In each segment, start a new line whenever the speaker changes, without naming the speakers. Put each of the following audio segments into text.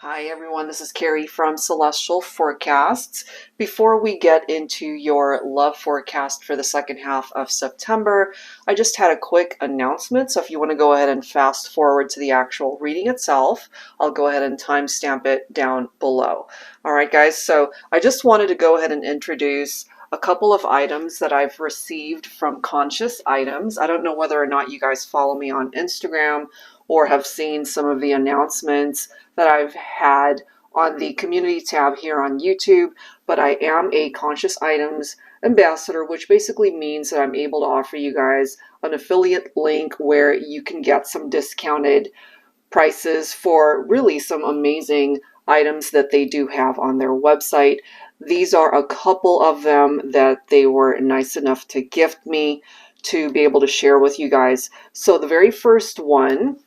Hi everyone, this is Carrie from Celestial Forecasts. Before we get into your love forecast for the second half of September, I just had a quick announcement. So if you want to go ahead and fast forward to the actual reading itself, I'll go ahead and timestamp it down below. All right, guys, so I just wanted to go ahead and introduce a couple of items that I've received from Conscious Items. I don't know whether or not you guys follow me on Instagram or have seen some of the announcements that I've had on the community tab here on YouTube, but I am a Conscious Items ambassador, which basically means that I'm able to offer you guys an affiliate link where you can get some discounted prices for really some amazing items that they do have on their website. These are a couple of them that they were nice enough to gift me to be able to share with you guys. So the very first one,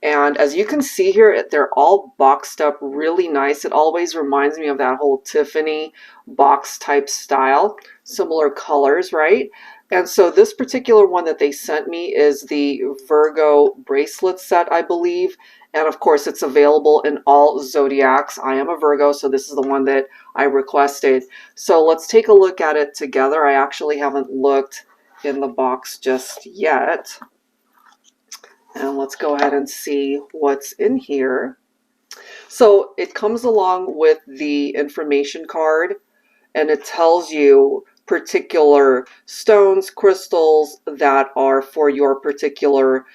and as you can see here, they're all boxed up really nice. It always reminds me of that whole Tiffany box type style, similar colors, right? And so this particular one that they sent me is the Virgo Bracelet Set, I believe. And of course, it's available in all zodiacs. I am a Virgo, so this is the one that I requested. So let's take a look at it together. I actually haven't looked in the box just yet. And let's go ahead and see what's in here. So it comes along with the information card, and it tells you particular stones, crystals that are for your particular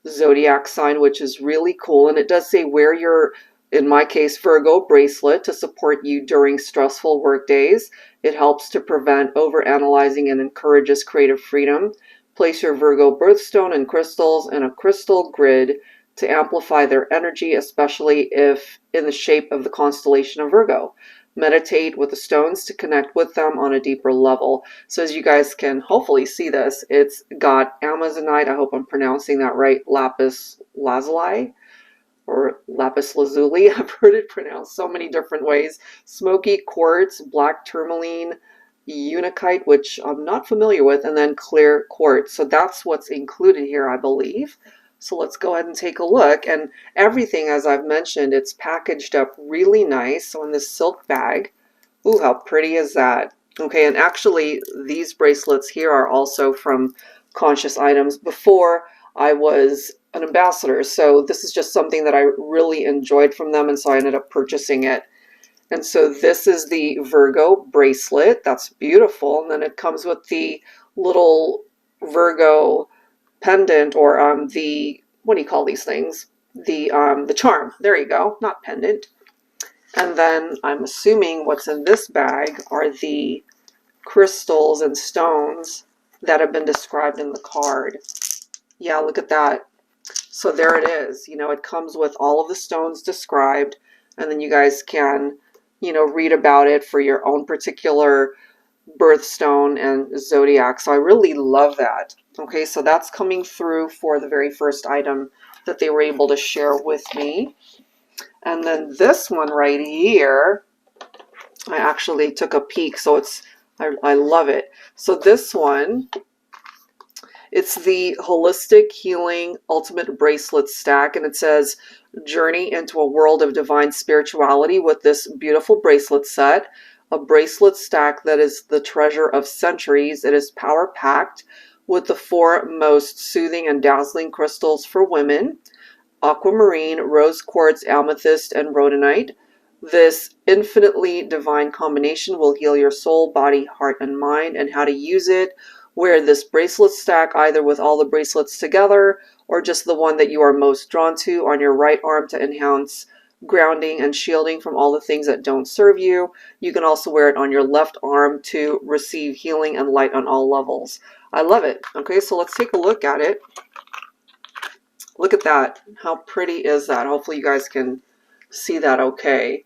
zodiac sign, which is really cool. And it does say wear your, in my case, Virgo bracelet to support you during stressful work days. It helps to prevent overanalyzing and encourages creative freedom. Place your Virgo birthstone and crystals in a crystal grid to amplify their energy, especially if in the shape of the constellation of Virgo. Meditate with the stones to connect with them on a deeper level. So as you guys can hopefully see this, it's got Amazonite, I hope I'm pronouncing that right, lapis lazuli, or lapis lazuli. I've heard it pronounced so many different ways. Smoky quartz, black tourmaline, unakite, which I'm not familiar with, and then clear quartz. So that's what's included here, I believe. So let's go ahead and take a look. And everything, as I've mentioned, it's packaged up really nice. So in this silk bag, ooh, how pretty is that? Okay, and actually these bracelets here are also from Conscious Items before I was an ambassador. So this is just something that I really enjoyed from them, and so I ended up purchasing it. And so this is the Virgo bracelet. That's beautiful. And then it comes with the little Virgo pendant, or the, what do you call these things? The charm. There you go. Not pendant. And then I'm assuming what's in this bag are the crystals and stones that have been described in the card. Yeah, look at that. So there it is. You know, it comes with all of the stones described, and then you guys can, you know, read about it for your own particular birthstone and zodiac. So I really love that. Okay, so that's coming through for the very first item that they were able to share with me. And then this one right here, I actually took a peek, so it's, I love it. So this one, it's the Holistic Healing Ultimate Bracelet Stack, and it says, journey into a world of divine spirituality with this beautiful bracelet set. A bracelet stack that is the treasure of centuries. It is power-packed with the four most soothing and dazzling crystals for women: aquamarine, rose quartz, amethyst, and rhodonite. This infinitely divine combination will heal your soul, body, heart, and mind. And how to use it: wear this bracelet stack either with all the bracelets together or just the one that you are most drawn to on your right arm to enhance grounding and shielding from all the things that don't serve you. You can also wear it on your left arm to receive healing and light on all levels. I love it. Okay, so let's take a look at it. Look at that. How pretty is that? Hopefully you guys can see that okay.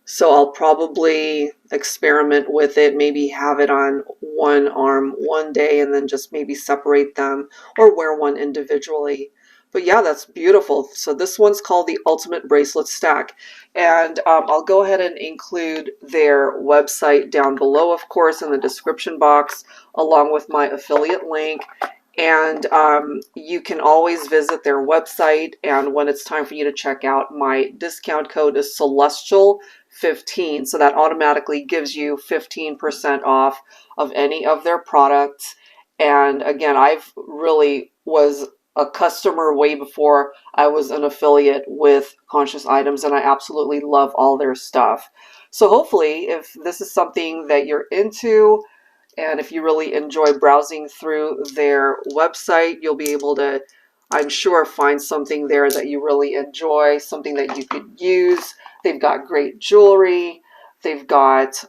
So I'll probably experiment with it, maybe have it on one arm one day and then just maybe separate them or wear one individually. But yeah, that's beautiful. So this one's called the Ultimate Bracelet Stack. And I'll go ahead and include their website down below, of course, in the description box, along with my affiliate link. And you can always visit their website, and when it's time for you to check out, my discount code is Celestial15, so that automatically gives you 15% off of any of their products. And again, I've really was a customer way before I was an affiliate with Conscious Items, and I absolutely love all their stuff. So hopefully, if this is something that you're into, and if you really enjoy browsing through their website, you'll be able to, I'm sure, find something there that you really enjoy, something that you could use. They've got great jewelry. They've got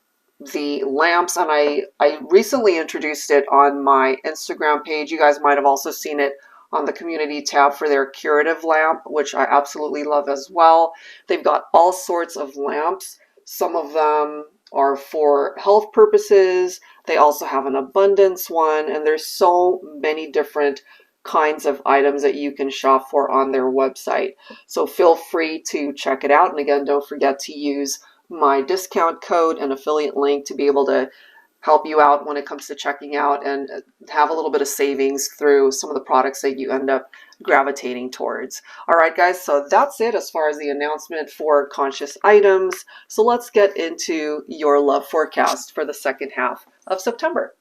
the lamps, and I recently introduced it on my Instagram page. You guys might have also seen it on the community tab for their curative lamp, which I absolutely love as well. They've got all sorts of lamps. Some of them are for health purposes. They also have an abundance one, and there's so many different kinds of items that you can shop for on their website. So feel free to check it out. And again, don't forget to use my discount code and affiliate link to be able to help you out when it comes to checking out and have a little bit of savings through some of the products that you end up gravitating towards. All right, guys, so that's it as far as the announcement for Conscious Items. So let's get into your love forecast for the second half of September.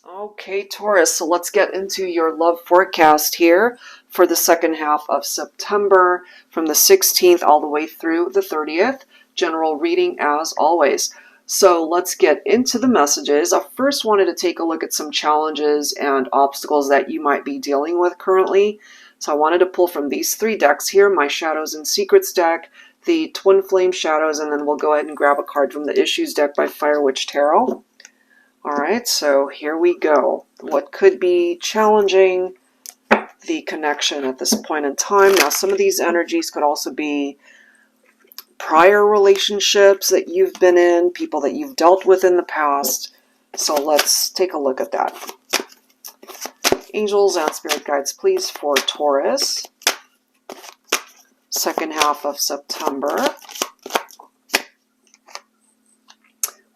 Okay, Taurus, so let's get into your love forecast here for the second half of September from the 16th all the way through the 30th. General reading as always. So let's get into the messages. I first wanted to take a look at some challenges and obstacles that you might be dealing with currently. So I wanted to pull from these three decks here, my Shadows and Secrets deck, the Twin Flame Shadows, and then we'll go ahead and grab a card from the Issues deck by Fire Witch Tarot. All right, so here we go. What could be challenging the connection at this point in time? Now, some of these energies could also be prior relationships that you've been in, people that you've dealt with in the past. So let's take a look at that. Angels and spirit guides, please, for Taurus, second half of September.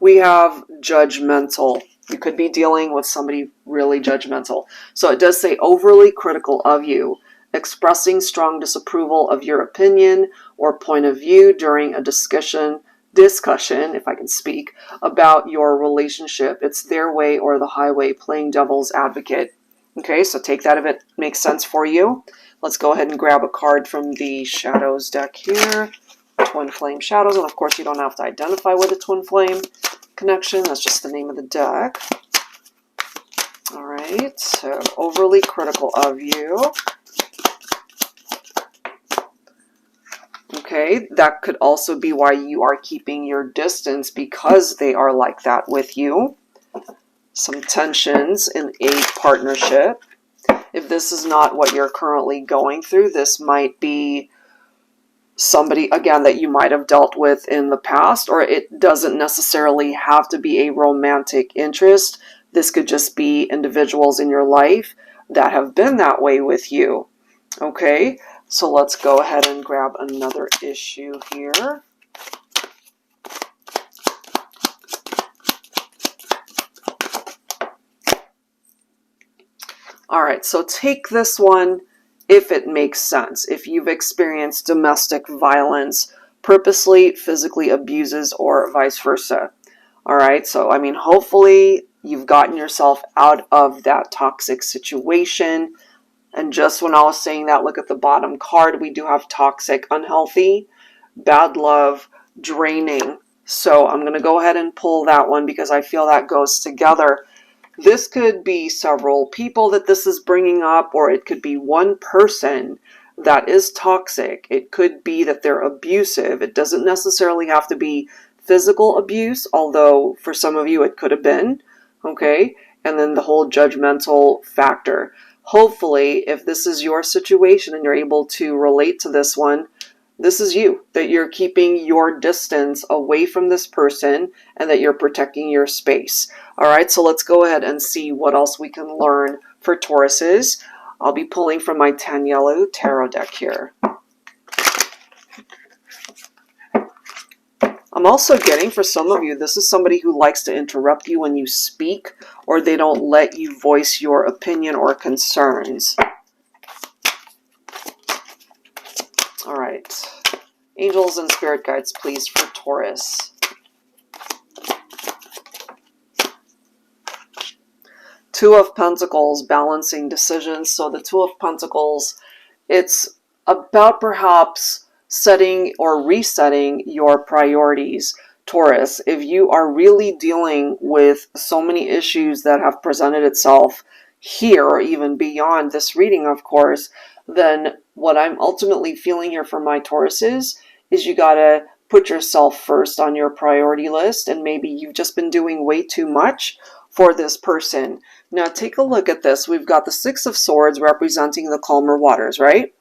We have judgmental. You could be dealing with somebody really judgmental. So it does say overly critical of you, expressing strong disapproval of your opinion or point of view during a discussion, if I can speak, about your relationship. It's their way or the highway, playing devil's advocate. Okay, so take that if it makes sense for you. Let's go ahead and grab a card from the Shadows deck here. Twin Flame Shadows, and of course you don't have to identify with a Twin Flame connection. That's just the name of the deck. All right, so overly critical of you. Okay, that could also be why you are keeping your distance, because they are like that with you. Some tensions in a partnership. If this is not what you're currently going through, this might be somebody, again, that you might have dealt with in the past, or it doesn't necessarily have to be a romantic interest. This could just be individuals in your life that have been that way with you. Okay, so let's go ahead and grab another issue here. All right, so take this one if it makes sense. If you've experienced domestic violence, purposely physically abuses, or vice versa. All right, so I mean, hopefully you've gotten yourself out of that toxic situation. And just when I was saying that, look at the bottom card. We do have toxic, unhealthy, bad love, draining. So I'm going to go ahead and pull that one because I feel that goes together. This could be several people that this is bringing up, or it could be one person that is toxic. It could be that they're abusive. It doesn't necessarily have to be physical abuse, although for some of you it could have been. Okay, and then the whole judgmental factor. Hopefully, if this is your situation and you're able to relate to this one, this is you, that you're keeping your distance away from this person and that you're protecting your space. All right, so let's go ahead and see what else we can learn for Tauruses. I'll be pulling from my TANIELU tarot deck here. I'm also getting, for some of you, this is somebody who likes to interrupt you when you speak, or they don't let you voice your opinion or concerns. All right. Angels and spirit guides, please, for Taurus. Two of Pentacles, balancing decisions. So the Two of Pentacles, it's about perhaps setting or resetting your priorities, Taurus. If you are really dealing with so many issues that have presented itself here, or even beyond this reading, of course, then what I'm ultimately feeling here for my Tauruses is you gotta put yourself first on your priority list, and maybe you've just been doing way too much for this person. Now take a look at this. We've got the Six of Swords representing the calmer waters, right?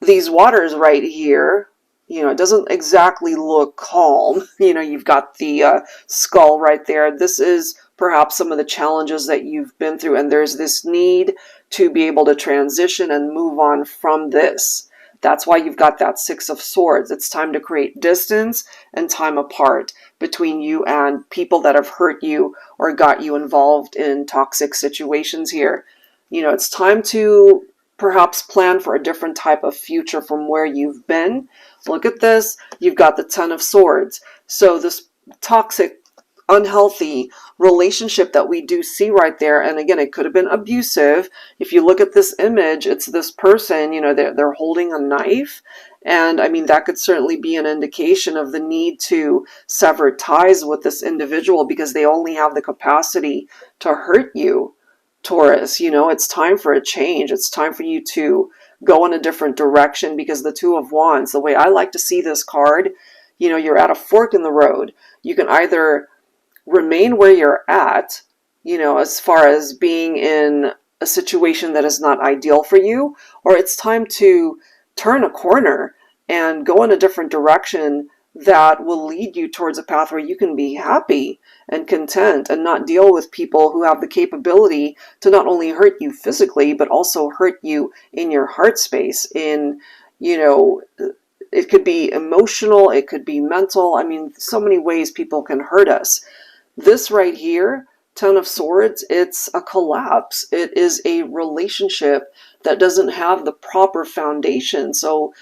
These waters right here, it doesn't exactly look calm. You've got the skull right there. This is perhaps some of the challenges that you've been through, and there's this need to be able to transition and move on from this. That's why you've got that Six of Swords. It's time to create distance and time apart between you and people that have hurt you or got you involved in toxic situations here. It's time to perhaps plan for a different type of future from where you've been. Look at this. You've got the Ten of Swords. So this toxic, unhealthy relationship that we do see right there, and again, it could have been abusive. If you look at this image, it's this person, they're holding a knife, and I mean, that could certainly be an indication of the need to sever ties with this individual because they only have the capacity to hurt you, Taurus. It's time for a change. It's time for you to go in a different direction, because the Two of Wands, the way I like to see this card, you're at a fork in the road. You can either remain where you're at, as far as being in a situation that is not ideal for you, or it's time to turn a corner and go in a different direction that will lead you towards a path where you can be happy and content and not deal with people who have the capability to not only hurt you physically, but also hurt you in your heart space. It could be emotional, it could be mental. I mean, so many ways people can hurt us. This right here, Ten of Swords, it's a collapse. It is a relationship that doesn't have the proper foundation, so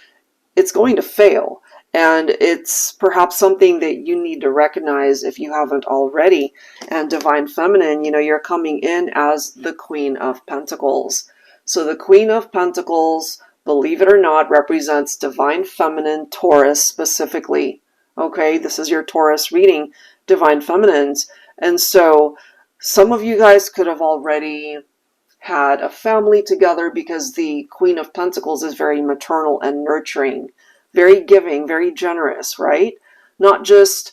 it's going to fail. And it's perhaps something that you need to recognize if you haven't already. And Divine Feminine, you're coming in as the Queen of Pentacles. So the Queen of Pentacles, believe it or not, represents Divine Feminine, Taurus specifically. Okay, this is your Taurus reading, Divine Feminines. And so some of you guys could have already had a family together, because the Queen of Pentacles is very maternal and nurturing, very giving, very generous, right? Not just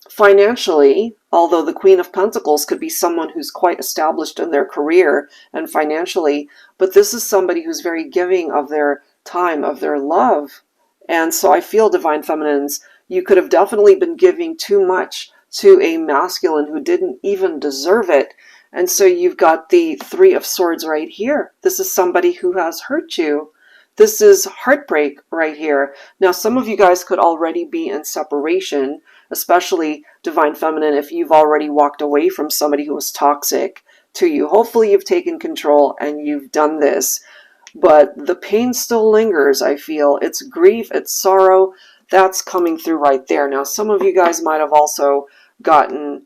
financially, although the Queen of Pentacles could be someone who's quite established in their career and financially, but this is somebody who's very giving of their time, of their love. And so I feel, Divine Feminines, you could have definitely been giving too much to a masculine who didn't even deserve it. And so you've got the Three of Swords right here. This is somebody who has hurt you. This is heartbreak right here. Now, some of you guys could already be in separation, especially Divine Feminine, if you've already walked away from somebody who was toxic to you. Hopefully you've taken control and you've done this. But the pain still lingers, I feel. It's grief, it's sorrow. That's coming through right there. Now, some of you guys might have also gotten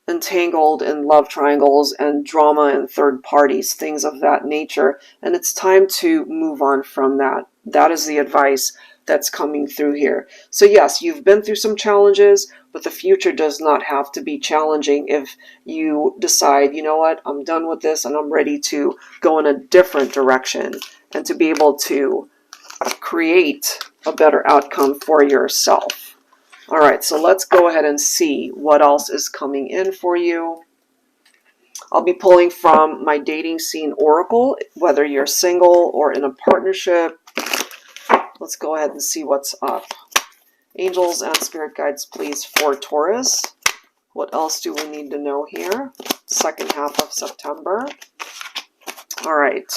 entangled in love triangles and drama and third parties, things of that nature. And it's time to move on from that. That is the advice that's coming through here. So yes, you've been through some challenges, but the future does not have to be challenging if you decide, you know what, I'm done with this and I'm ready to go in a different direction and to be able to create a better outcome for yourself. All right, so let's go ahead and see what else is coming in for you. I'll be pulling from my dating scene oracle, whether you're single or in a partnership. Let's go ahead and see what's up. Angels and spirit guides, please, for Taurus. What else do we need to know here? Second half of September. All right,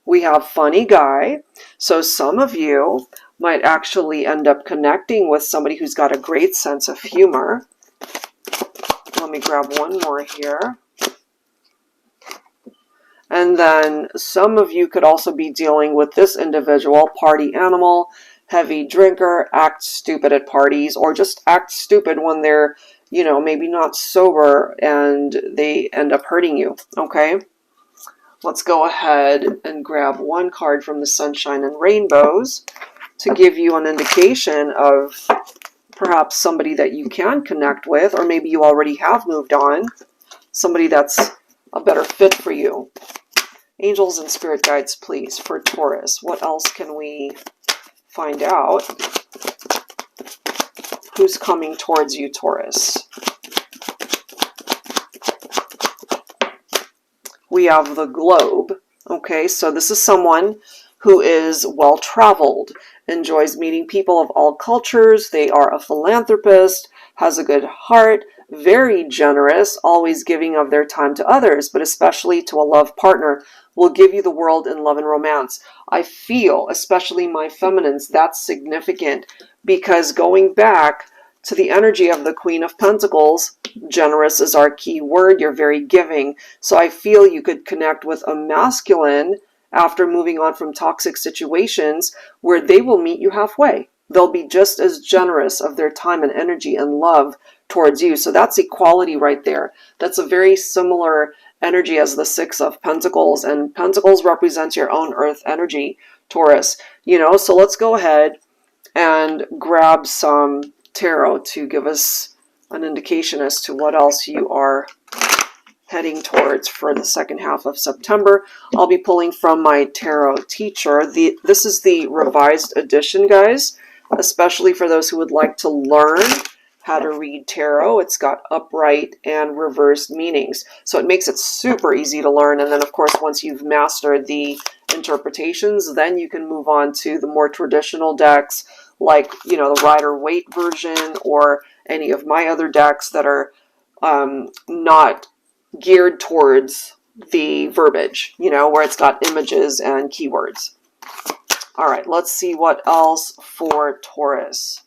we have funny guy. So some of you might actually end up connecting with somebody who's got a great sense of humor. Let me grab one more here. And then some of you could also be dealing with this individual, party animal, heavy drinker, act stupid at parties, or just act stupid when they're, you know, maybe not sober and they end up hurting you, okay? Let's go ahead and grab one card from the Sunshine and Rainbows to give you an indication of perhaps somebody that you can connect with, or maybe you already have moved on, somebody that's a better fit for you. Angels and spirit guides, please, for Taurus. What else can we find out? Who's coming towards you, Taurus? We have the globe. Okay, so this is someone who is well-traveled, enjoys meeting people of all cultures. They are a philanthropist, has a good heart, very generous, always giving of their time to others, but especially to a love partner, will give you the world in love and romance. I feel, especially my feminines, that's significant, because going back to the energy of the Queen of Pentacles, generous is our key word. You're very giving. So I feel you could connect with a masculine after moving on from toxic situations where they will meet you halfway. They'll be just as generous of their time and energy and love towards you. So that's equality right there. That's a very similar energy as the Six of Pentacles, and Pentacles represents your own earth energy, Taurus. You know, so let's go ahead and grab some tarot to give us an indication as to what else you are heading towards for the second half of September. I'll be pulling from my tarot teacher. This is the revised edition, guys, especially for those who would like to learn how to read tarot. It's got upright and reversed meanings, so it makes it super easy to learn. And then, of course, once you've mastered the interpretations, then you can move on to the more traditional decks, like, you know, the Rider-Waite version, or any of my other decks that are not geared towards the verbiage, you know, where it's got images and keywords. All right, let's see what else for Taurus.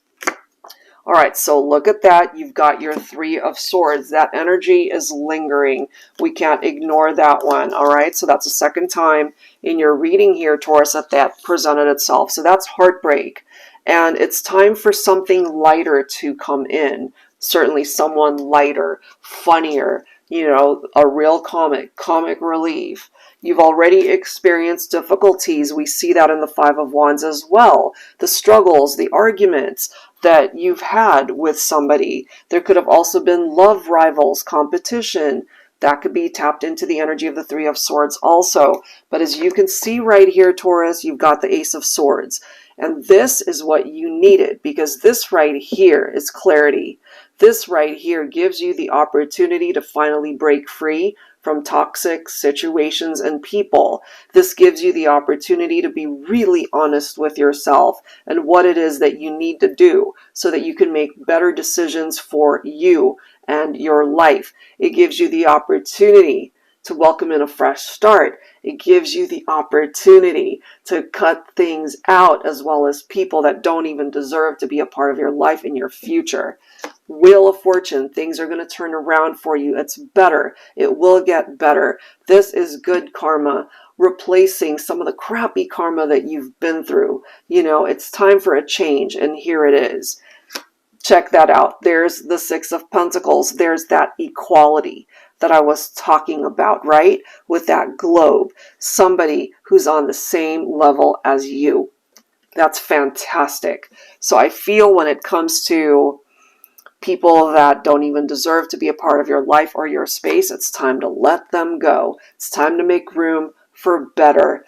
All right, so look at that. You've got your Three of Swords. That energy is lingering. We can't ignore that one, all right? So that's the second time in your reading here, Taurus, that presented itself. So that's heartbreak. And it's time for something lighter to come in. Certainly someone lighter, funnier, you know, a real comic relief. You've already experienced difficulties. We see that in the Five of Wands as well. The struggles, the arguments that you've had with somebody. There could have also been love rivals, competition. That could be tapped into the energy of the Three of Swords also. But as you can see right here, Taurus, you've got the Ace of Swords. And this is what you needed, because this right here is clarity. This right here gives you the opportunity to finally break free from toxic situations and people. This gives you the opportunity to be really honest with yourself and what it is that you need to do so that you can make better decisions for you and your life. It gives you the opportunity to welcome in a fresh start. It gives you the opportunity to cut things out, as well as people that don't even deserve to be a part of your life in your future. Wheel of Fortune, things are going to turn around for you. It's better. It will get better. This is good karma, replacing some of the crappy karma that you've been through. You know, it's time for a change, and here it is. Check that out. There's the Six of Pentacles. There's that equality that I was talking about, right? With that globe. Somebody who's on the same level as you. That's fantastic. So I feel when it comes to people that don't even deserve to be a part of your life or your space, it's time to let them go. It's time to make room for better.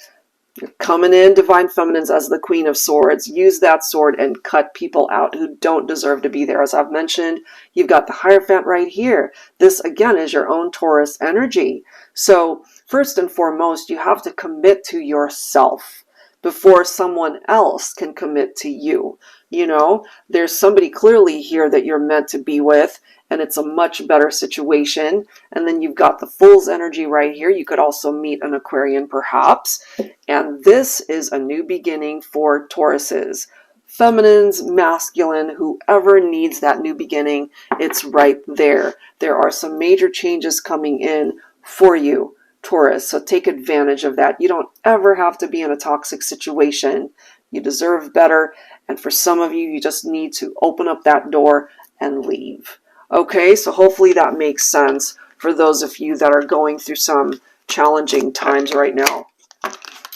You're coming in, Divine Feminines, as the Queen of Swords. Use that sword and cut people out who don't deserve to be there. As I've mentioned, you've got the Hierophant right here. This, again, is your own Taurus energy. So first and foremost, you have to commit to yourself before someone else can commit to you. You know, there's somebody clearly here that you're meant to be with, and it's a much better situation. And then you've got the Fool's energy right here. You could also meet an Aquarian perhaps. And this is a new beginning for Tauruses. feminines, masculine, whoever needs that new beginning, it's right there. There are some major changes coming in for you, Taurus, so take advantage of that. You don't ever have to be in a toxic situation. You deserve better, and for some of you, you just need to open up that door and leave. Okay, so hopefully that makes sense for those of you that are going through some challenging times right now.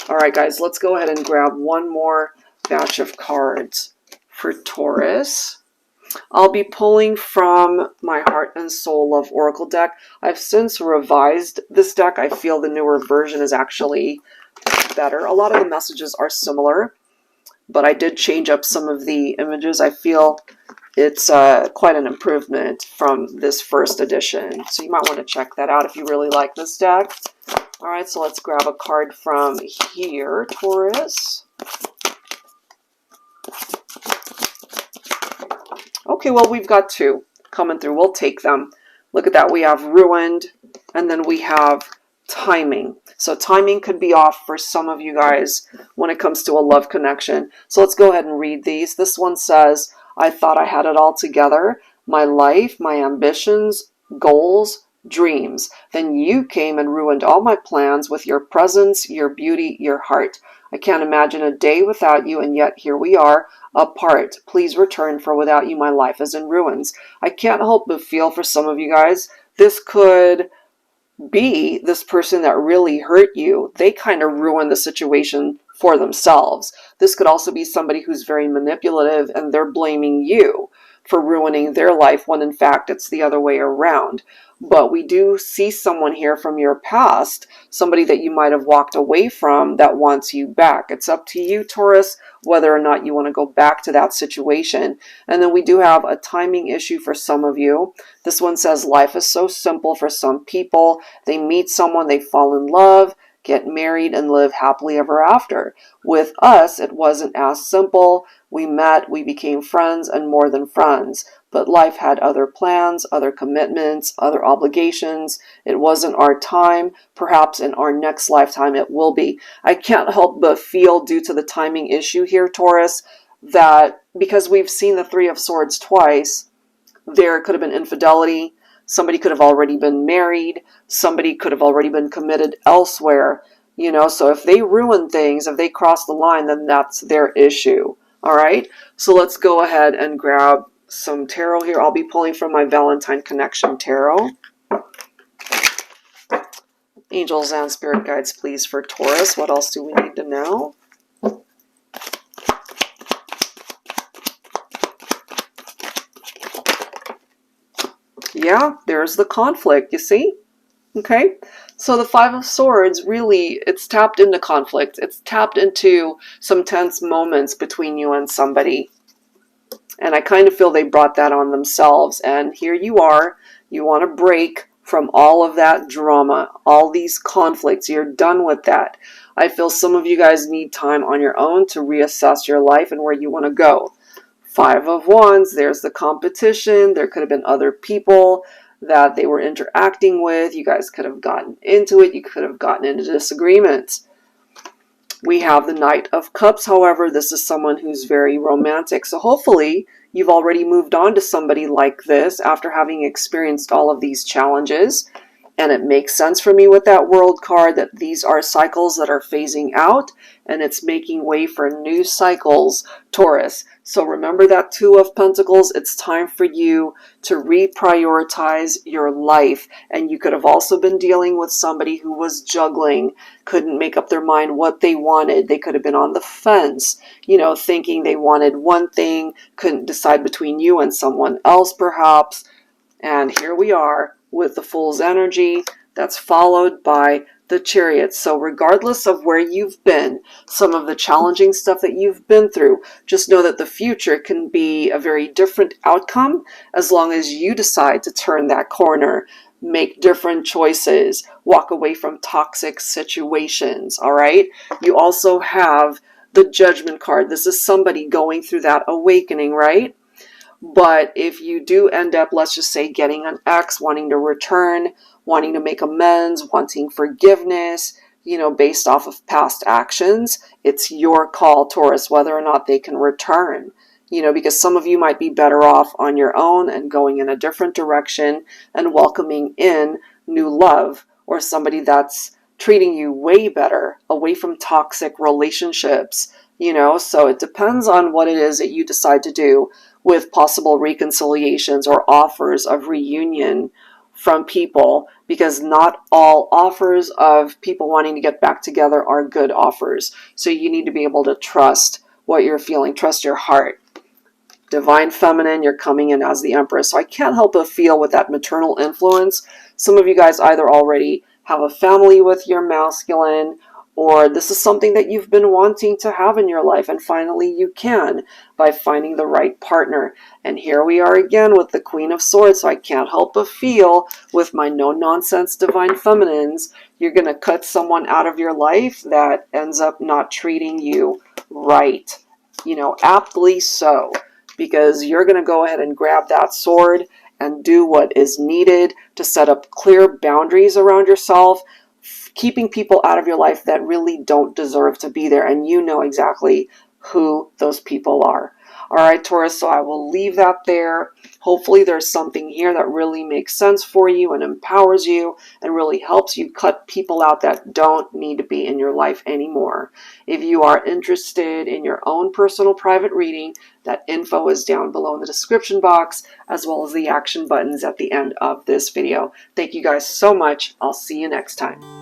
All right, guys, let's go ahead and grab one more batch of cards for Taurus. I'll be pulling from my Heart and Soul Love Oracle deck. I've since revised this deck. I feel the newer version is actually better. A lot of the messages are similar, but I did change up some of the images. I feel it's quite an improvement from this first edition. So you might want to check that out if you really like this deck. All right, so let's grab a card from here, Taurus. Okay, well, we've got two coming through. We'll take them. Look at that. We have ruined, and then we have timing. So timing could be off for some of you guys when it comes to a love connection. So let's go ahead and read these. This one says, I thought I had it all together. My life, my ambitions, goals, dreams. Then you came and ruined all my plans with your presence, your beauty, your heart. I can't imagine a day without you, and yet here we are, apart. Please return, for without you my life is in ruins. I can't help but feel for some of you guys, this could be this person that really hurt you. They kind of ruined the situation for themselves. This could also be somebody who's very manipulative and they're blaming you for ruining their life when in fact it's the other way around. But we do see someone here from your past, somebody that you might have walked away from that wants you back. It's up to you, Taurus, whether or not you want to go back to that situation. And then we do have a timing issue for some of you. This one says life is so simple for some people. They meet someone, they fall in love, get married, and live happily ever after. With us, it wasn't as simple. We met, we became friends, and more than friends. But life had other plans, other commitments, other obligations. It wasn't our time. Perhaps in our next lifetime it will be. I can't help but feel, due to the timing issue here, Taurus, that because we've seen the Three of Swords twice, there could have been infidelity. Somebody could have already been married. Somebody could have already been committed elsewhere. You know, so if they ruin things, if they cross the line, then that's their issue. All right, so let's go ahead and grab some tarot here. I'll be pulling from my Valentine Connection Tarot. Angels and Spirit Guides, please, for Taurus. What else do we need to know? Yeah, there's the conflict, you see? Okay, so the Five of Swords, really, it's tapped into conflict. It's tapped into some tense moments between you and somebody. And I kind of feel they brought that on themselves. And here you are. You want to break from all of that drama, all these conflicts. You're done with that. I feel some of you guys need time on your own to reassess your life and where you want to go. Five of Wands, there's the competition. There could have been other people that they were interacting with. You guys could have gotten into it. You could have gotten into disagreements. We have the Knight of Cups. However, this is someone who's very romantic. So hopefully you've already moved on to somebody like this after having experienced all of these challenges. And it makes sense for me with that World card that these are cycles that are phasing out and it's making way for new cycles, Taurus. So remember that Two of Pentacles. It's time for you to reprioritize your life. And you could have also been dealing with somebody who was juggling, couldn't make up their mind what they wanted. They could have been on the fence, you know, thinking they wanted one thing, couldn't decide between you and someone else perhaps. And here we are with the Fool's energy that's followed by the Chariot. So regardless of where you've been, some of the challenging stuff that you've been through, just know that the future can be a very different outcome as long as you decide to turn that corner, make different choices, walk away from toxic situations, all right? You also have the Judgment card. This is somebody going through that awakening, right? But if you do end up, let's just say, getting an ex, wanting to return, wanting to make amends, wanting forgiveness, based off of past actions. It's your call, Taurus, whether or not they can return. Because some of you might be better off on your own and going in a different direction and welcoming in new love, or somebody that's treating you way better, away from toxic relationships. So it depends on what it is that you decide to do with possible reconciliations or offers of reunion from people, because not all offers of people wanting to get back together are good offers. So you need to be able to trust what you're feeling, trust your heart. Divine Feminine, you're coming in as the Empress. So I can't help but feel with that maternal influence, some of you guys either already have a family with your masculine, or this is something that you've been wanting to have in your life, and finally you can by finding the right partner. And here we are again with the Queen of Swords. So I can't help but feel with my no-nonsense Divine Feminines, you're going to cut someone out of your life that ends up not treating you right. Aptly so. Because you're going to go ahead and grab that sword and do what is needed to set up clear boundaries around yourself, keeping people out of your life that really don't deserve to be there, and you know exactly who those people are. All right, Taurus, so I will leave that there. Hopefully there's something here that really makes sense for you and empowers you and really helps you cut people out that don't need to be in your life anymore. If you are interested in your own personal private reading, that info is down below in the description box, as well as the action buttons at the end of this video. Thank you guys so much. I'll see you next time.